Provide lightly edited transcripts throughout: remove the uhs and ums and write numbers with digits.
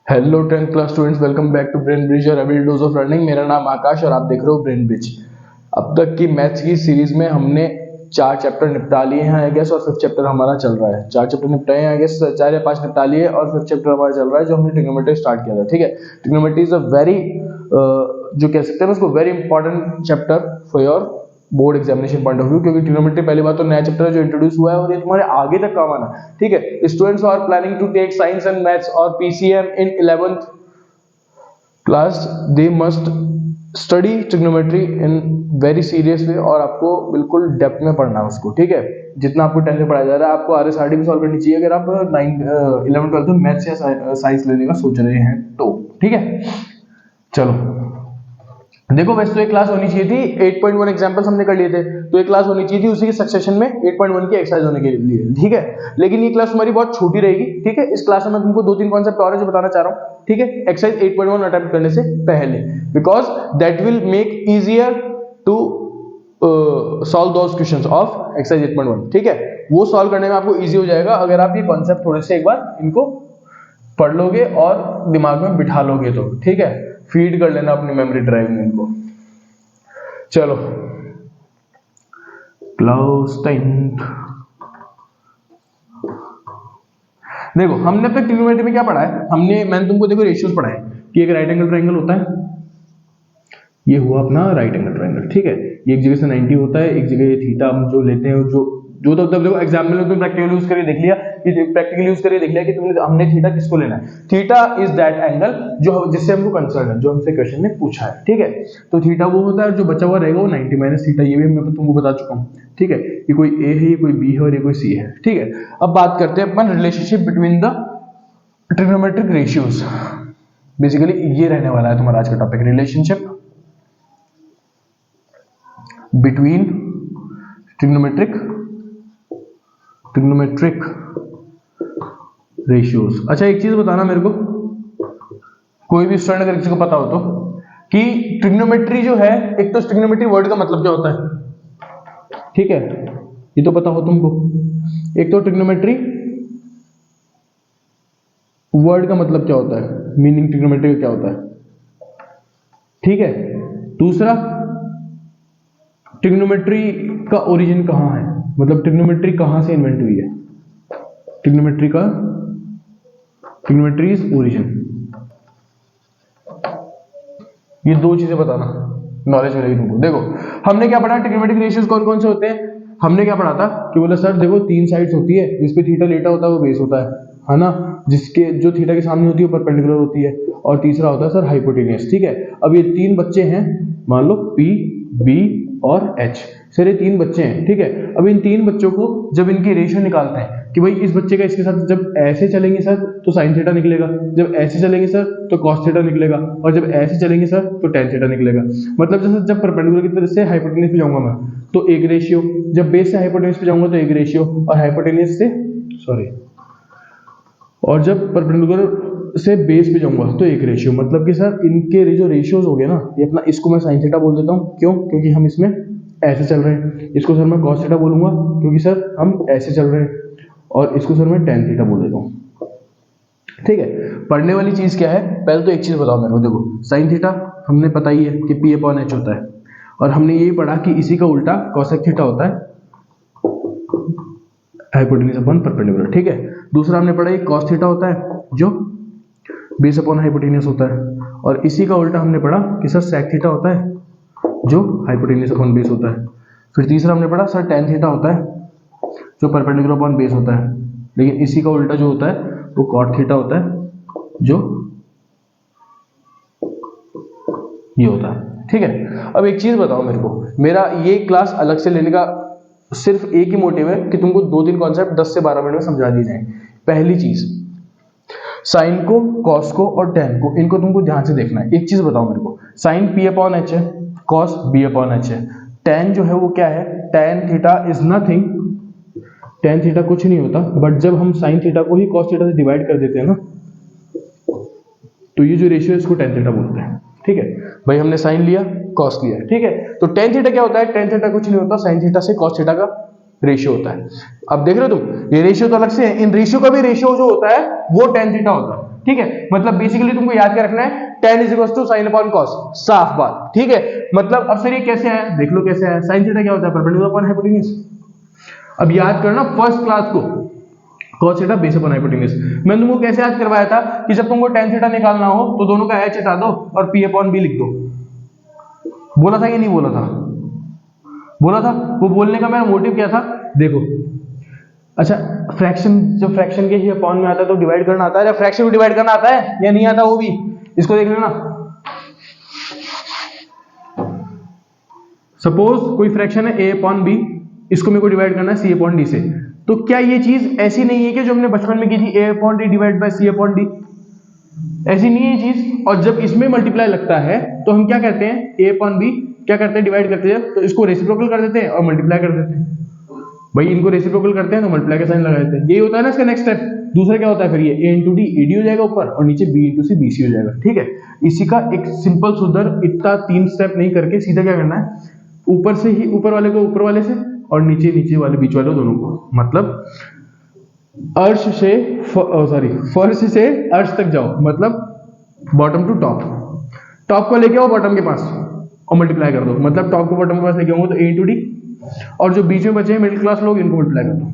Hello 10th class students, welcome back to brain bridge और every dose of learning. मेरा नाम आकाश और आप देख रहे हो ब्रेन ब्रिज। अब तक की मैथ्स की सीरीज में हमने 4 चैप्टर निपटा लिए हैं आई गेस, और 5th चैप्टर हमारा चल रहा है। 4 चैप्टर निपटाए हैं आई गेस, 4 या 5 निपटा लिए और 5th चैप्टर हमारा चल रहा है जो हमने ट्रिग्नोमेट्री स्टार्ट किया था। ठीक है, ट्रिग्नोमेट्री इज अ वेरी जो कह सकते हैं उसको very important chapter for your board examination point of view, क्योंकि ट्रिग्नोमेट्री पहली बात तो नया चैप्टर है जो इंट्रोड्यूस हुआ है और ये तुम्हारे आगे तक काम आना है। ठीक है, students are planning to take science and maths और PCM in 11th class, they must study trigonometry in very serious way, और आपको बिल्कुल डेप्थ में पढ़ना है उसको। ठीक है, जितना आपको 10th में पढ़ाया जा रहा है आपको आरएसआरटी भी सॉल्व करनी चाहिए अगर आप 11 12 में मैथ्स या साइंस लेने का सोच रहे हैं तो। ठीक है, चलो देखो, वैसे तो एक क्लास होनी चाहिए थी, 8.1 एग्जांपल्स हमने कर लिए थे, तो एक क्लास होनी चाहिए थी उसी के सक्सेशन में 8.1 की एक्सरसाइज होने के लिए। ठीक है, लेकिन ये क्लास हमारी बहुत छोटी रहेगी। ठीक है, इस क्लास में मैं तुमको 2-3 कॉन्सेप्ट और है जो बताना चाह रहा हूँ। ठीक है, एक्सरसाइज 8.1 अटेम्प्ट करने से पहले, because that will make easier to solve those questions of exercise 8.1। ठीक है, वो सॉल्व करने में आपको इजी हो जाएगा अगर आप ये कॉन्सेप्ट थोड़े से एक बार इनको पढ़ लोगे और दिमाग में बिठा लोगे तो। ठीक है, फीड कर लेना अपनी मेमोरी ड्राइव में इनको। चलो, क्लास 10th देखो, हमने अब तक ट्रिग्नोमेट्री में क्या पढ़ा है, मैंने तुमको देखो रेशियोज पढ़ाए कि एक राइट एंगल ट्रायंगल होता है, ये हुआ अपना राइट एंगल ट्रायंगल। ठीक है, ये एक जगह से 90 होता है, एक जगह ये थीटा हम जो लेते हैं, जो जो तो देखो एग्जाम में तुमने प्रैक्टिकल यूज करके देख लिया कि तुमने हमने थीटा किसको लेना है। थीटा इज दैट एंगल जो जिससे हमको कंसर्न है, जो हमसे क्वेश्चन ने पूछा है। ठीक है, तो थीटा वो होता है, जो बचा हुआ रहेगा वो 90 माइनस थीटा, ये भी मैं तुमको बता चुका हूँ। ठीक है, ये कोई ए है, ये कोई बी है और ये कोई सी है। ठीक है, अब बात करते हैं अपन relationship between the trigonometric ratios. Basically ये रहने वाला है तुम्हारा आज का topic, relationship between trigonometric ratios. अच्छा, एक चीज बताना मेरे को, कोई भी स्टूडेंट अगर किसी को पता हो तो, कि ट्रिग्नोमेट्री जो है, एक तो ट्रिग्नोमेट्री वर्ड का मतलब क्या होता है। ठीक है, ये तो पता हो तुमको। एक तो ट्रिग्नोमेट्री वर्ड का मतलब क्या होता है, मीनिंग ट्रिग्नोमेट्री का क्या होता है। ठीक है, दूसरा ट्रिग्नोमेट्री का ओरिजिन कहां है, मतलब ट्रिग्नोमेट्री कहां से इन्वेंट हुई है, ट्रिग्नोमेट्रीज ओरिजिन। ये दो चीजें बताना, नॉलेज मिलेगी तुमको। देखो, हमने क्या पढ़ा, ट्रिग्नोमेट्रिक रेशियोज कौन कौन से होते हैं। हमने क्या पढ़ा था कि बोला सर देखो 3 साइड्स होती है, जिसपे थीटा लेटा होता है वो बेस होता है ना, जिसके जो थीटा के सामने होती है वो परपेंडिकुलर होती है, और तीसरा होता है सर हाइपोटेनियस। ठीक है, अब ये 3 बच्चे हैं, मान लो P, B और H, सर ये 3 बच्चे हैं। ठीक है, अब इन 3 बच्चों को जब इनकी रेशियो निकालते हैं कि भाई इस बच्चे का इसके साथ जब ऐसे चलेंगे सर तो साइन थीटा निकलेगा, जब ऐसे चलेंगे सर तो कॉस थीटा निकलेगा, और जब ऐसे चलेंगे सर तो टेन थीटा निकलेगा। मतलब जैसे जब परपेंडिकुलर की तरफ से हाइपोटेनियस पे जाऊंगा मैं तो एक रेशियो, जब बेस से हाइपोटेनियस पे जाऊंगा तो एक रेशियो, और हाइपोटेनियस से और जब परपेंडिकुलर से बेस पे जाऊंगा तो एक रेशियो। मतलब कि सर इनके जो रेशियोज हो गए ना, ये अपना, इसको मैं साइन थीटा बोल देता हूँ, क्यों, क्योंकि हम इसमें ऐसे चल रहे हैं। इसको सर मैं कॉस थीटा बोलूंगा क्योंकि सर हम ऐसे चल रहे हैं, और इसको सर मैं टेन थीटा बोल देता हूँ। ठीक है, पढ़ने वाली चीज क्या है, पहले तो एक चीज बताओ मेरे को। देखो, साइन थीटा हमने पता ही है कि P अपॉन H होता है, और हमने यही पढ़ा कि इसी का उल्टा कॉसेक थीटा होता है, हाइपोटेन्यूज अपॉन परपेंडिकुलर। ठीक है, दूसरा हमने पढ़ा कॉस थीटा होता है जो बेस अपॉन हाइपोटेन्यूज होता है, और इसी का उल्टा हमने पढ़ा कि सर सेक थीटा होता है जो हाइपोटेन्यूज अपॉन बेस होता है। फिर तीसरा हमने पढ़ा सर टेन थीटा होता है जो परपेंडिकुलर अपॉन बेस होता है, लेकिन इसी का उल्टा जो होता है वो कॉट थीटा होता है जो ये होता है। ठीक है, अब एक चीज बताओ मेरे को, मेरा ये क्लास अलग से लेने का सिर्फ एक ही मोटिव है कि तुमको 2-3 कॉन्सेप्ट 10 से 12 मिनट में समझा दिए जाए। पहली चीज, साइन को, कॉस को और टेन को, इनको तुमको ध्यान से देखना है। एक चीज बताओ मेरे को, साइन P अपॉन H है, कॉस B अपॉन H है, टेन जो है वो क्या है, tan theta is nothing, tan theta कुछ नहीं होता, बट जब हम साइन थीटा को ही कॉस थीटा से डिवाइड कर देते हैं ना, तो ये जो रेशियो है इसको टेन थीटा बोलते हैं। ठीक है भाई, हमने साइन लिया, कॉस लिया। ठीक है, तो टेन थीटा क्या होता है, टेन थीटा कुछ नहीं होता, साइन थीटा से कॉस थीटा का रेशियो होता है। अब देख रहे हो तुम, ये रेशियो तो अलग से है, इन रेशियो का भी रेशियो जो होता है वो tan थीटा होता है। ठीक है, मतलब बेसिकली तुमको याद क्या रखना है, tan is equal to sine upon cos, साफ बात। ठीक है, मतलब अब सर ये कैसे आया, देख लो कैसे आया। साइन थीटा क्या होता है, परपेंडिकुलर अपॉन हाइपोटेन्यूज। अब याद करना फर्स्ट क्लास को, cos theta base upon hypotenuse. मैंने तुमको कैसे याद करवाया था कि जब तुमको tan थीटा निकालना हो तो दोनों का h हटा दो और p अपॉन b लिख दो। बोला था कि नहीं बोला था? बोला था। वो बोलने का मेरा मोटिव क्या था, देखो अच्छा फ्रैक्शन, जब फ्रैक्शन के ही अपॉन में आता है तो डिवाइड करना आता है, जब फ्रैक्शन को डिवाइड करना आता है या नहीं आता वो भी, इसको देख लेना। सपोज कोई फ्रैक्शन है a अपॉन b, इसको मेरे को डिवाइड करना है c अपॉन d से, तो क्या ये चीज ऐसी नहीं है कि जो हमने बचपन में की थी a upon d divide by c upon d, ऐसी नहीं है ये चीज। और जब इसमें मल्टीप्लाई लगता है तो हम क्या कहते हैं, a अपॉन b क्या करते हैं, डिवाइड करते हैं, तो इसको रेसिप्रोकल कर देते हैं और मल्टीप्लाई कर देते हैं। भाई इनको रेसिप्रोकल करते हैं तो मल्टीप्लाई का साइन लगा देते हैं, यही होता है ना इसका नेक्स्ट स्टेप। दूसरा क्या होता है फिर, ये a इंटू डी, एडी हो जाएगा ऊपर, और नीचे b इंटू सी, बीसी हो जाएगा। ठीक है, इसी का एक सिंपल सुधर, इतना 3 स्टेप नहीं करके सीधा क्या करना है, ऊपर से ही ऊपर वाले को ऊपर वाले से, और नीचे नीचे वाले बीच वाले दोनों को, मतलब अर्श से फर्श से अर्श तक जाओ, मतलब बॉटम टू टॉप, टॉप को लेके आओ बॉटम के पास और मल्टीप्लाई कर दो, मतलब टॉप को बॉटम के पास लेके आऊंगा तो a इंटू डी, और जो बीच में बचे हैं मिडिल क्लास लोग, इनको मल्टीप्लाई कर दो,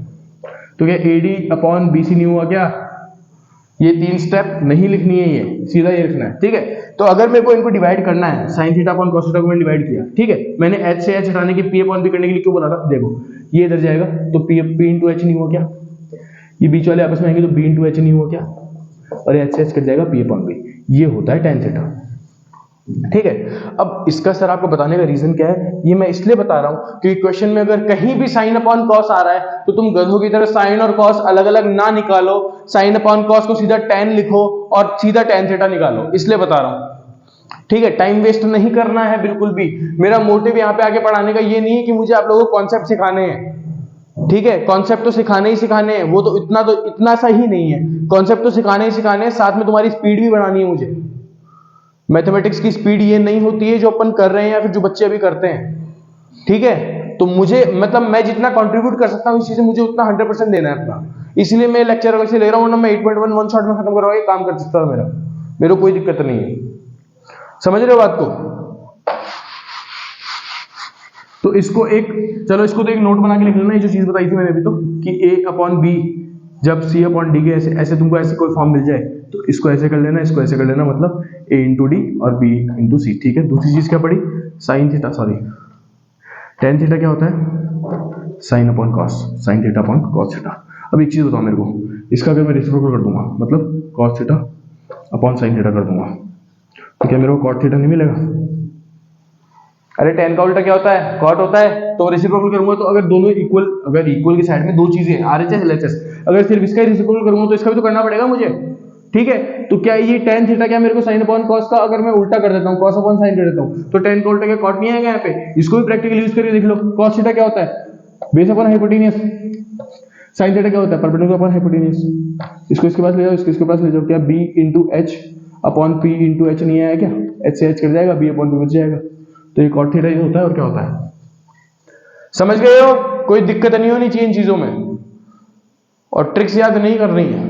तो क्या AD अपॉन BC नहीं हुआ क्या? ये 3 स्टेप नहीं लिखनी है, ये सीधा ये लिखना है। ठीक है, तो अगर मेरे को इनको डिवाइड करना है, sine theta upon cos theta को मैंने डिवाइड किया, ठीक है, मैंने h से h हटाने के p अपॉन b करने के लिए क्यों बोला था, देखो ये इधर जाएगा तो p इंटू h नहीं हुआ क्या, ये बीच वाले आपस में आएंगे तो b इंटू h नहीं हुआ क्या, और h से h कट जाएगा p अपॉन b, ये होता है tan थीटा। ठीक है, अब इसका सर आपको बताने का रीजन क्या है, ये मैं इसलिए बता रहा हूं क्योंकि क्वेश्चन में अगर कहीं भी साइन अपॉन कॉस आ रहा है तो तुम गधों की तरह साइन और कॉस अलग अलग ना निकालो, साइन अपॉन कॉस को सीधा tan लिखो और सीधा tan थीटा निकालो, इसलिए बता रहा हूं। ठीक है, टाइम वेस्ट नहीं करना है बिल्कुल भी। मेरा मोटिव यहाँ पे आके पढ़ाने का ये नहीं है कि मुझे आप लोगों को कॉन्सेप्ट सिखाने हैं। ठीक है, कॉन्सेप्ट तो सिखाने ही सिखाने हैं, वो तो इतना सा ही नहीं है, कॉन्सेप्ट तो सिखाने ही सिखाने हैं, साथ में तुम्हारी स्पीड भी बढ़ानी है मुझे। मैथमेटिक्स की स्पीड ये नहीं होती है जो अपन कर रहे हैं या फिर जो बच्चे अभी करते हैं। ठीक है, तो मुझे मतलब मैं जितना कंट्रीब्यूट कर सकता हूँ इस चीज से मुझे उतना 100% देना है अपना, इसलिए मैं लेक्चर अलग से ले रहा हूँ ना, मैं 8.1 वन शॉट में खत्म करवा के काम कर सकता हूँ, मेरे को कोई दिक्कत नहीं है। समझ रहे हो बात को? तो इसको एक, चलो इसको तो एक नोट बना के लिख लेना, ये जो चीज बताई थी मैंने अभी तो, कि a अपॉन बी जब c अपॉन डी के ऐसे ऐसे तुमको ऐसे कोई फॉर्म मिल जाए तो इसको ऐसे कर लेना, इसको ऐसे कर लेना, मतलब a इंटू डी और b इंटू सी। ठीक है, दूसरी चीज क्या पड़ी, sine theta, sorry tan theta क्या होता है, sign upon cos, sine theta upon cos theta. अब एक चीज बताओ मेरे को, इसका अगर मैं रेसिप्रोकल कर दूंगा, मतलब cos theta upon sine theta कर दूंगा, तो क्या मेरे को कॉट थीटा नहीं मिलेगा? अरे tan का उल्टा क्या होता है, कॉट होता है। तो रेसिप्रोकल करूंगा तो अगर दोनों इक्वल, अगर इक्वल की साइड में दो चीजें RHS LHS, अगर सिर्फ इसका ही रेसिप्रोकल करूंगा तो इसका भी तो करना पड़ेगा मुझे। ठीक है, तो क्या ये tan थीटा क्या मेरे को साइन अपॉन कॉस का, अगर मैं उल्टा कर देता हूँ कॉस अपॉन साइन कर देता हूँ, तो tan का उल्टा क्या कॉट नहीं आएगा यहाँ पे? इसको भी प्रैक्टिकली यूज करके देख लो। कॉस थीटा क्या होता है, base upon hypotenuse. Sine theta क्या होता है, परपेंडिकुलर अपॉन हाइपोटेन्यूज। इसको इसके पास ले जाओ, इसको इसके पास ले जाओ, क्या b into H upon p into H नहीं आया क्या, h से h कट जाएगा, b अपॉन p बच जाएगा, तो ये कॉट थीटा ही होता है। और क्या होता है, समझ गए हो? कोई दिक्कत नहीं होनी चाहिए इन चीजों में, और ट्रिक्स याद नहीं करनी है,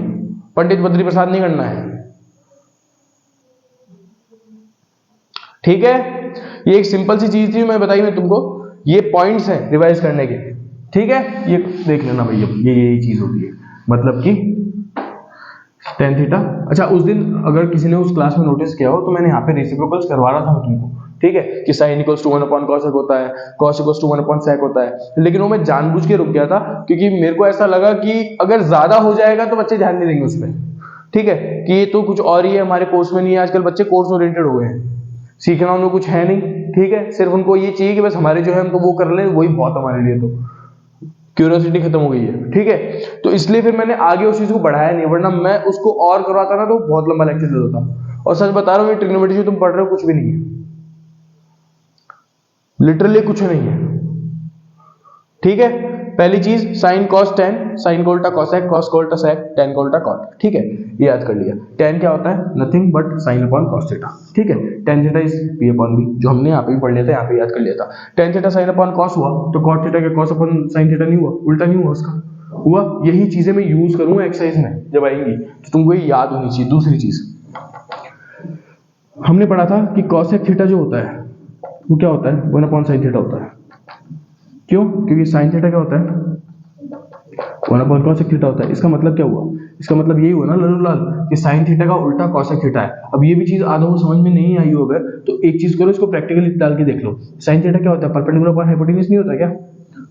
पंडित बद्री प्रसाद नहीं करना है। ठीक है, ये एक सिंपल सी चीज थी मैं बताई मैं तुमको, ये पॉइंट्स हैं रिवाइज करने के। ठीक है, ये देख लेना भैया, ये यही चीज होती है, मतलब कि tan थीटा। अच्छा, उस दिन अगर किसी ने उस क्लास में नोटिस किया हो तो मैंने यहाँ पे रेसिप्रोकल्स करवा रहा था मैं तुमको। ठीक है, कि sine equals to 1 upon cosec होता है, cos equals to 1 upon sec होता है, लेकिन वो मैं जानबूझ के रुक गया था क्योंकि मेरे को ऐसा लगा कि अगर ज्यादा हो जाएगा तो बच्चे ध्यान नहीं देंगे उसमें। ठीक है, कि ये तो कुछ और ही है, हमारे कोर्स में नहीं है। आजकल बच्चे कोर्स ओरिएंटेड हो गए हैं, सीखना उनको कुछ है नहीं। ठीक है, सिर्फ उनको ये चाहिए कि बस हमारे जो है हमको वो कर लें, वही बहुत हमारे लिए, तो क्यूरियोसिटी खत्म हो गई है। ठीक है, तो इसलिए फिर मैंने आगे उस चीज को बढ़ाया नहीं, वरना मैं उसको और करवाता ना तो बहुत लंबा लेक्चर दे देता। और सच बता रहा हूँ, ये ट्रिग्नोमेट्री जो तुम पढ़ रहे हो कुछ भी नहीं है, लिटरली कुछ नहीं है। ठीक है, पहली चीज साइन कॉस टेन, साइन को उल्टा कॉसेक, कॉस को उल्टा सेक, टेन को उल्टा कॉट। ठीक है, ये याद कर लिया। टेन क्या होता है? Nothing but sine upon cos theta. ठीक है, tan theta is P upon B, जो हमने यहाँ पे भी पढ़ लिया था, यहाँ पे याद कर लिया था। Tan theta sine upon cos हुआ तो कॉट थीटा के कॉस अपॉन साइन थीटा नहीं हुआ? उल्टा नहीं हुआ उसका? हुआ। यही चीजें मैं यूज करूंगा एक्सरसाइज में जब आएंगी, तो तुमको ये याद होनी चाहिए। दूसरी चीज हमने पढ़ा था कि कॉसेक थीटा जो होता है वो क्या होता है? वन अपॉन साइन थीटा होता है। क्यों? क्योंकि साइन थीटा क्या होता है? वन अपॉन कॉसेक थीटा होता है। इसका मतलब क्या हुआ? इसका मतलब यही हुआ ना लल्लू लाल कि साइन थीटा का उल्टा कॉसेक थीटा है। अब ये भी चीज आधों को समझ में नहीं आई होगा तो एक चीज करो, इसको प्रैक्टिकली डाल के देख लो। साइन थीटा क्या होता है? परपेंडिकुलर अपॉन हाइपोटेन्यूज नहीं होता क्या?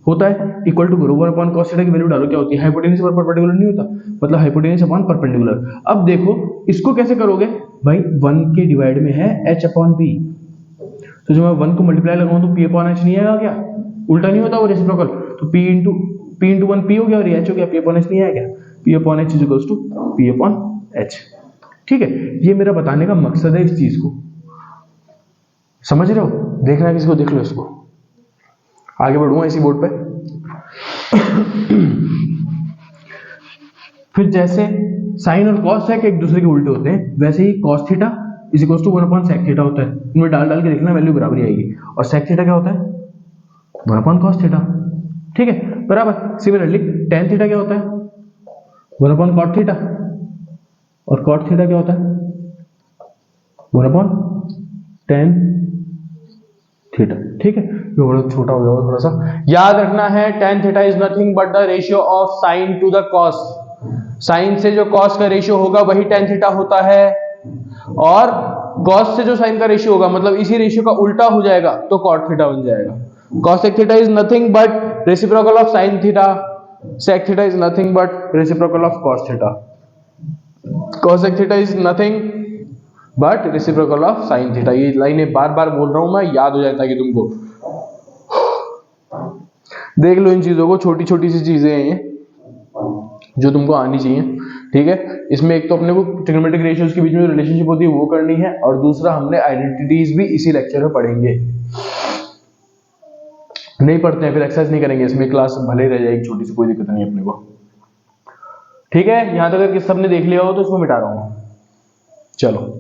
होता है। इक्वल टू करो, वन अपॉन कॉस थीटा की वैल्यू डालो, क्या होती है? हाइपोटेन्यूज पर परपेंडिकुलर नहीं होता, मतलब हाइपोटेन्यूज अपॉन परपेंडिकुलर। अब देखो इसको कैसे करोगे भाई? वन के डिवाइड में है एच अपॉन पी, तो जब मैं वन को मल्टीप्लाई लगाऊं तो पी अपॉन एच नहीं आएगा क्या? उल्टा नहीं होता वो रेसिप्रोकल? तो पी इंटू वन पी हो गया और ये एच हो गया, पी अपॉन एच नहीं आएगा? P upon H is equals to P upon H. ठीक है, ये मेरा बताने का मकसद है। इस चीज को समझ रहे हो? देखना है किसी को, देख लो इसको। आगे बढ़ूंगा इसी बोर्ड पे। फिर जैसे साइन और कॉस सेक एक दूसरे के उल्टे होते हैं, वैसे ही cos theta is equals to one upon sec theta होता है। इनमें डाल डाल के देखना, वैल्यू बराबर ही आएगी। और सेक थीटा क्या होता है? One upon cos theta. ठीक है, बराबर। सिमिलरली टेन थीटा क्या होता है? One upon cot theta. और कॉट थीटा क्या होता है? One upon tan theta. ठीक है, ये बड़ा छोटा हो जाएगा थोड़ा सा। याद रखना है tan theta is nothing but the ratio of sine to the cos. Sine से जो कॉस का रेशियो होगा वही टेन थीटा होता है, और कॉस से जो साइन का रेशियो होगा, मतलब इसी रेशियो का उल्टा हो जाएगा तो कॉट थीटा बन जाएगा। Cosec theta is nothing but reciprocal of sine theta, sec theta is nothing but reciprocal of cos theta. Cosec theta is nothing but reciprocal of sine theta. ये लाइनें बार बार बोल रहा हूं मैं, याद हो जाता है कि तुमको। देख लो इन चीजों को, छोटी छोटी सी चीजें हैं जो तुमको आनी चाहिए। ठीक है, इसमें एक तो अपने को ट्रिग्नोमेट्रिक रेशियोज के बीच में रिलेशनशिप होती है वो करनी है, और दूसरा हमने आइडेंटिटीज भी इसी लेक्चर में पढ़ेंगे। नहीं पढ़ते हैं फिर एक्सरसाइज नहीं करेंगे इसमें, क्लास भले ही रह जाएगी छोटी सी, कोई दिक्कत नहीं है अपने को। ठीक है, यहां तक अगर सबने देख लिया हो तो इसको मिटा रहा हूं। चलो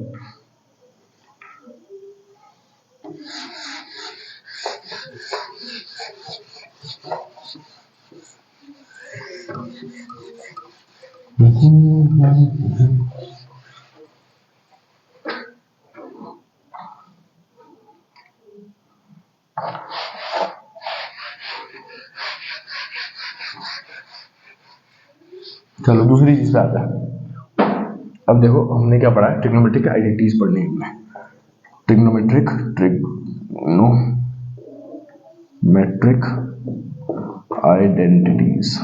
चलो दूसरी चीज पे आता है। अब देखो हमने क्या पढ़ा है? ट्रिग्नोमेट्रिक आइडेंटिटीज पढ़नी है हमने। Trigonometric identities.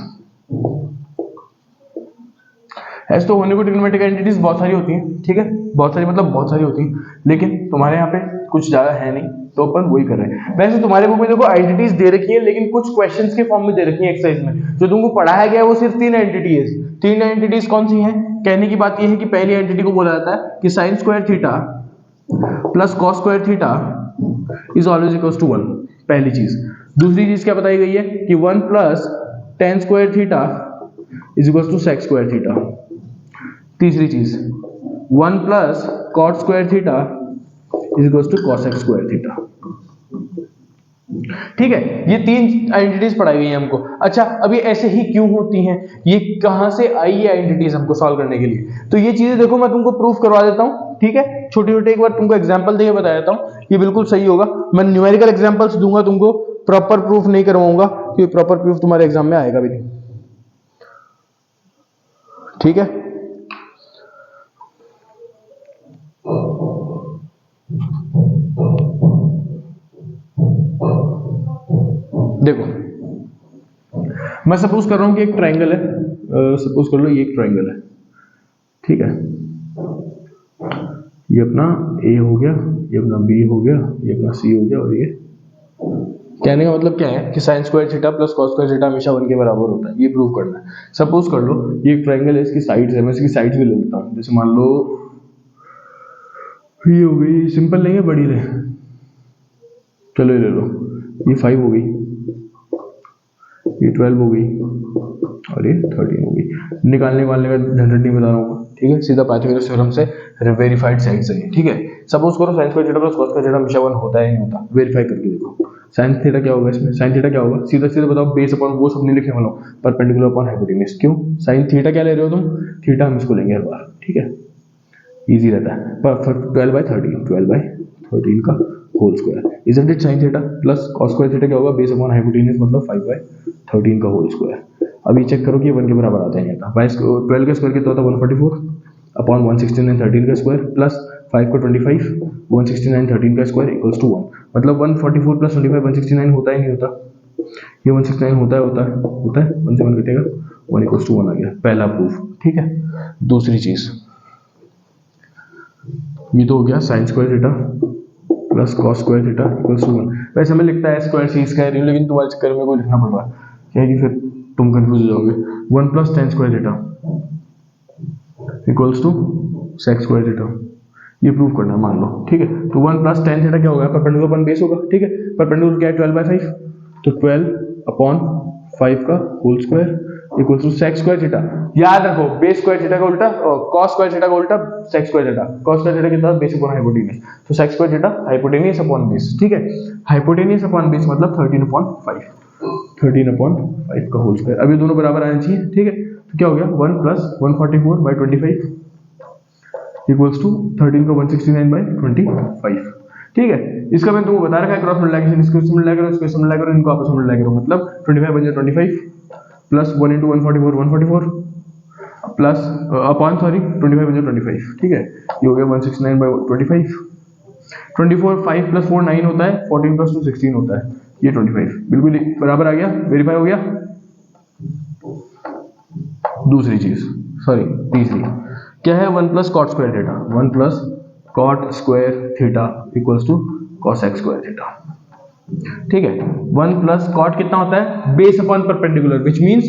ऐसे तो होने को ट्रिग्नोमेट्रिक आइडेंटिटीज बहुत सारी होती हैं। ठीक है, बहुत सारी मतलब बहुत सारी होती हैं, लेकिन तुम्हारे यहाँ पे कुछ ज्यादा है नहीं तो अपन वही कर रहे हैं। वैसे तुम्हारे बुक में देखो आइडेंटिटीज दे रखी है, लेकिन कुछ क्वेश्चंस के फॉर्म में दे रखी है एक्सरसाइज में। जो तुमको पढ़ाया गया है वो सिर्फ तीन एंटिटीज। तीन एंटिटीज कौन सी हैं? कहने की बात यह है कि पहली एंटिटी को बोला जाता है कि sine square theta plus cos square theta is always equals to 1। पहली चीज। दूसरी चीज क्या बताई गई है कि 1 plus tan square theta is equals to sec square theta. तीसरी चीज 1 plus cot square theta is equals to cosec square theta. ठीक है, ये तीन आइडेंटिटीज पढ़ाई गई हैं हमको। अच्छा, अब ये ऐसे ही क्यों होती हैं? ये कहां से आई ये आइडेंटिटीज हमको सॉल्व करने के लिए? तो ये चीजें देखो मैं तुमको प्रूफ करवा देता हूं। ठीक है, छोटे छोटे एक बार तुमको एग्जांपल देके बता देता हूं, ये बिल्कुल सही होगा। मैं न्यूमेरिकल एग्जांपल्स दूंगा तुमको, प्रॉपर प्रूफ नहीं करवाऊंगा, क्योंकि प्रॉपर प्रूफ तुम्हारे एग्जाम में आएगा भी नहीं। ठीक है, देखो मैं सपोज कर रहा हूं कि एक ट्रायंगल है। सपोज कर लो ये एक ट्रायंगल है। ठीक है, ये अपना ए हो गया, ये अपना बी हो गया, ये अपना सी हो गया, और ये कहने का मतलब क्या है कि sine square theta plus cos square theta हमेशा 1 के बराबर होता है। ये प्रूव करना है। सपोज कर लो ये एक ट्रायंगल है, इसकी साइड्स है, मैं इसकी साइड्स भी ले लेता हूं। जैसे मान लो ये हो गई, सिंपल नहीं है, बड़ी ले, चलो ये ले लो, ये 5 हो गई, ये 12 हो गई और ये 13 हो गई। निकालने वाले का झंझट नहीं बता रहा हूँ, ठीक है, सीधा पाइथागोरस थ्योरम से वेरीफाइड साइड से, ठीक है। सपोज करो sign square theta plus cos square theta हमेशा 1 होता है नहीं होता, वेरीफाई करके देखो। साइन थीटा क्या होगा इसमें, साइन थीटा क्या होगा, सीधा सीधा बताओ, बेस अपॉन वो सब नहीं लिखने वाला हूँ, परपेंडिकुलर अपॉन हाइपोटेन्यूज। क्यों, साइन थीटा क्या ले रहे हो तुम, थीटा हम इसको लेंगे हर बार, ठीक है, इजी रहता है। पर 12/13 का whole square, isn't it sine theta plus cos square theta क्या होगा, बेस अपॉन हाइपोटेन्यूज मतलब 5/13 का होल स्क्वायर। अभी चेक करो कि ये 1 के बराबर आता है नहीं आता। 12 का स्क्वायर कितना होता है 144 अपॉन 169 13 का स्क्वायर प्लस 5 का 25 169 13 का स्क्वायर इक्वल्स टू 1। मतलब 144 प्लस 25 169 होता ही नहीं होता, ये 169 होता है 1 से 1 कटेगा 1 इक्वल्स टू 1 आ गया, पहला प्रूफ, ठीक है। दूसरी चीज, ये तो हो गया sine square theta plus cos square theta equals to 1। वैसे मैं लिखता है स्क्वायर सी स्क्वायर, लेकिन तुम्हारे चक्कर में कोई लिखना पड़ रहा है क्या कि फिर तुम कंफ्यूज हो जाओगे। 1 plus tan square theta equals to sec square theta, ये प्रूव करना है मान लो, ठीक है। तो 1 प्लस tan थीटा क्या होगा, परपेंडिकुलर अपॉन बेस होगा, ठीक है। परपेंडिकुलर क्या है 12/5, तो 12 अपॉन 5 का whole square equals to sec square theta. याद रखो बेस स्क्वायर थीटा का उल्टा cos स्क्वायर थीटा का उल्टा sec square theta. cos square theta कितना, बेस अपॉन हाइपोटेन्यूज, तो sec square theta hypotenuse upon base, ठीक है। हाइपोटेन्यूज अपॉन बेस मतलब 13/5 13/5 का होल स्क्वायर। अभी दोनों बराबर आने चाहिए, ठीक है। तो क्या हो गया 1 प्लस 144/25 इक्वल्स टू 13 का 169/25, ठीक है। इसका मैंने तुमको बता रखा है क्रॉस मल्टीप्लिकेशन, इसको इससे मल्टीप्लाई करो, इसको इससे मल्टीप्लाई करो, इनको आपस में मल्टीप्लाई करो, मतलब 25 बन जाए 25 प्लस 1 into 144 144 प्लस अपॉन 25 बन जाए 25, ठीक है। ये हो गया 169/25। 24 5 प्लस 4 9 होता है, 14 प्लस 2 16 होता है, ये 25 बिल्कुल बराबर आ गया, वेरीफाई हो गया। दूसरी चीज, सॉरी तीसरी क्या है, 1 plus cot square theta, 1 plus cot square theta equals to cosec square theta, ठीक है। 1 प्लस कॉट कितना होता है, base upon perpendicular, which means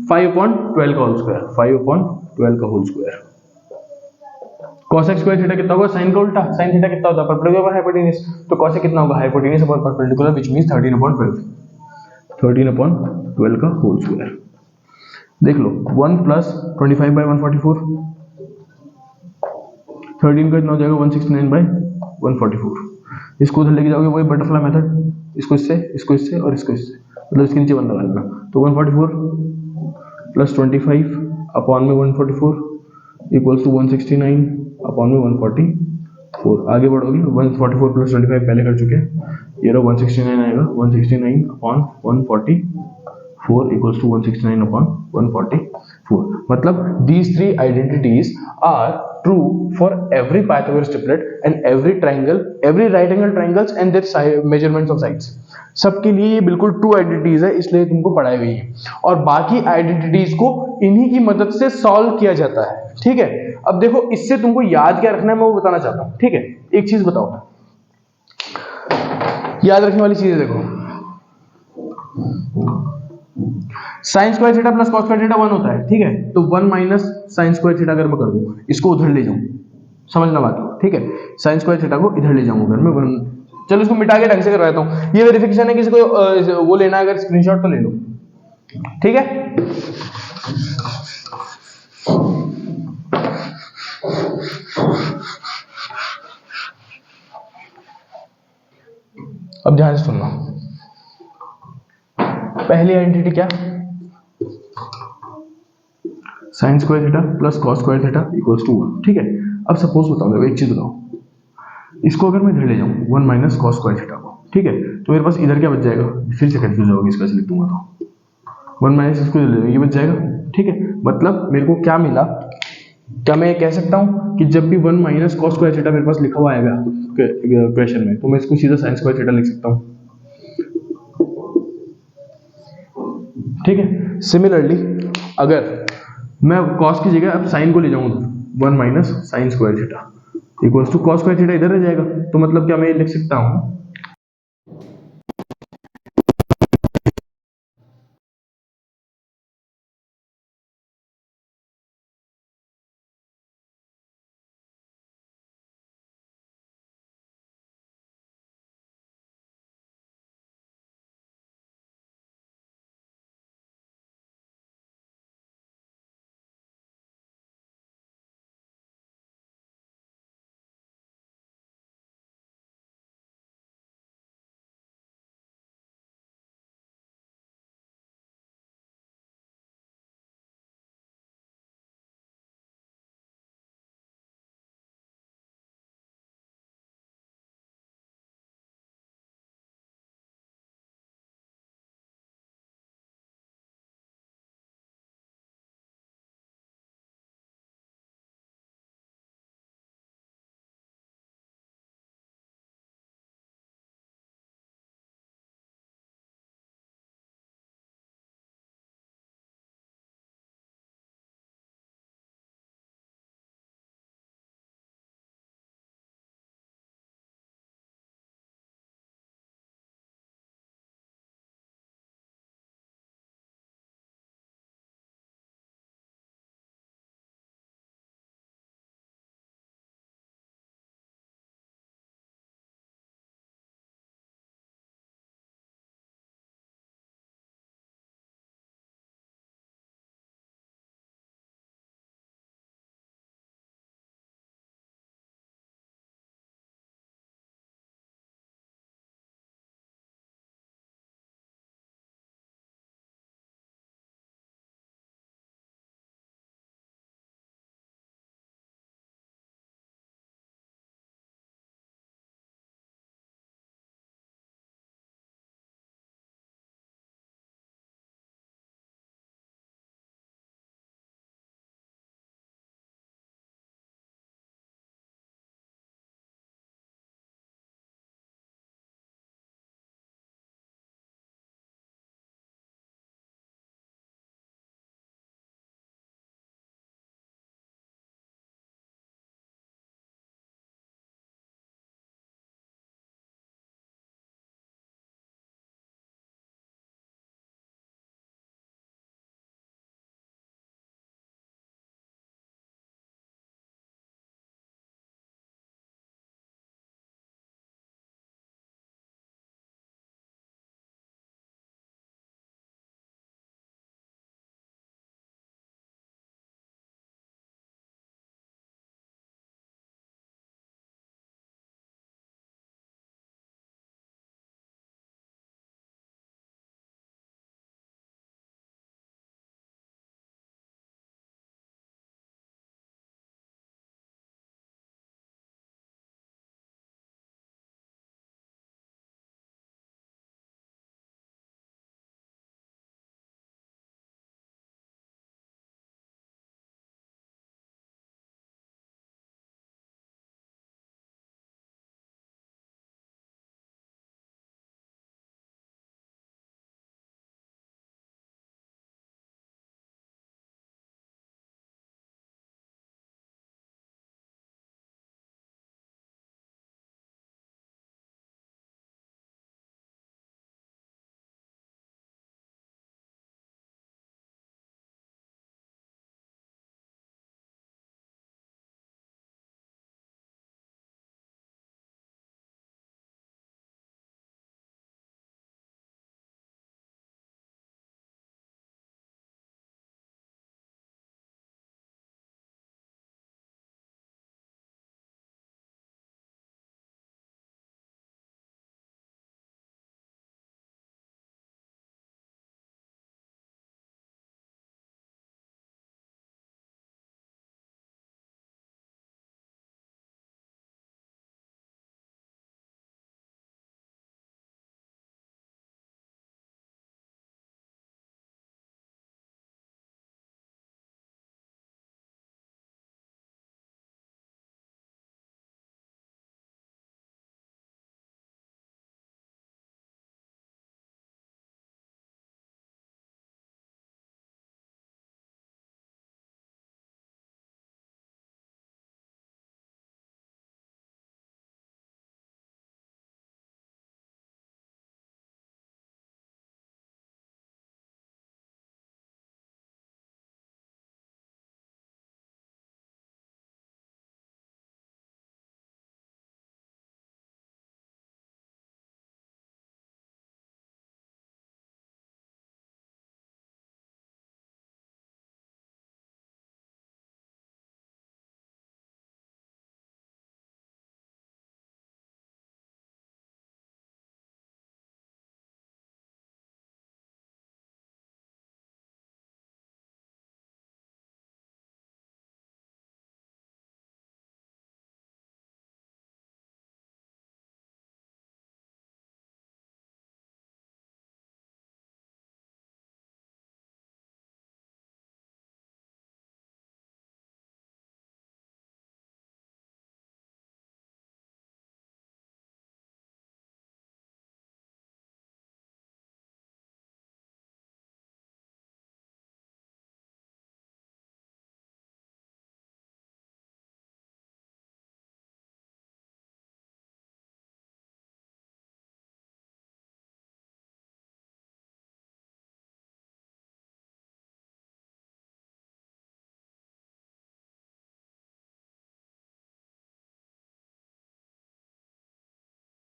5/12 का होल स्क्वायर, 5/12 का whole square. cosec square theta कितना होगा, साइन का उल्टा, साइन थीटा कितना होता है परपेंडिकुलर अपॉन हाइपोटेन्यूज, तो cosec कितना होगा, hypotenuse upon perpendicular, which means 13/12 का होल स्क्वायर। देख लो 1 प्लस 25/144, 13 का इतना हो जाएगा 169/144। इसको उधर लेके जाओगे वही बटरफ्लाई मेथड, इसको इससे और इसको इससे, मतलब इसके नीचे 1 लगा लेना, तो 144 प्लस 25 अपॉन में 144 इक्वल्स टू 169 अपॉन में 144। आगे बढ़ोगे 144 प्लस 25 पहले कर चुके हैं, ये रहा 169 आएगा, 169 अपॉन 144 equals to 169 upon 144. मतलब these three identities are true for every Pythagoras triplet and every triangle, every right angle triangles and their measurements of sides. सबके लिए ये बिल्कुल ट्रू आइडेंटिटीज है, इसलिए तुमको पढ़ाई गई है, और बाकी आइडेंटिटीज को इन्हीं की मदद से सॉल्व किया जाता है, ठीक है। अब देखो इससे तुमको याद क्या रखना है, मैं वो बताना चाहता हूँ, ठीक है। एक चीज बताओ, याद रखने वाली चीज है, देखो sign square theta plus cos square theta 1 होता है, ठीक है। तो 1 माइनस साइन स्क्वायर थीटा अगर मैं कर दूं, इसको उधर ले जाऊं, समझना बात को, ठीक है। साइन स्क्वायर थीटा को इधर ले जाऊंगा अगर मैं 1, चलो इसको मिटा के ढंग से करवाता हूं। ये वेरिफिकेशन है, किसी को वो लेना अगर स्क्रीनशॉट तो ले लो, ठीक है। अब ध्यान से सुनना, पहली आइडेंटिटी क्या, sine square theta plus cos square theta equals to 1, ठीक है। अब सपोज बताओ, देखो एक चीज बताओ, इसको अगर मैं इधर ले जाऊं 1 माइनस कॉस स्क्वायर थीटा को, ठीक है, तो मेरे पास इधर क्या बच जाएगा, फिर से कंफ्यूज होगी, इसका लिख दूंगा तो 1 माइनस इसको ले लूंगा, ये बच जाएगा, ठीक है। मतलब मेरे को क्या मिला, क्या मैं कह सकता हूं कि जब भी 1 माइनस कॉस स्क्वायर थीटा मेरे पास लिखा हुआ आएगा क्वेश्चन में, तो मैं इसको सीधा साइन स्क्वायर थीटा लिख सकता हूं, ठीक है। सिमिलरली अगर मैं कॉस की जगह अब साइन को ले जाऊंगा 1 minus sine square theta equals to cos square theta इधर रह जाएगा, तो मतलब क्या मैं ये लिख सकता हूं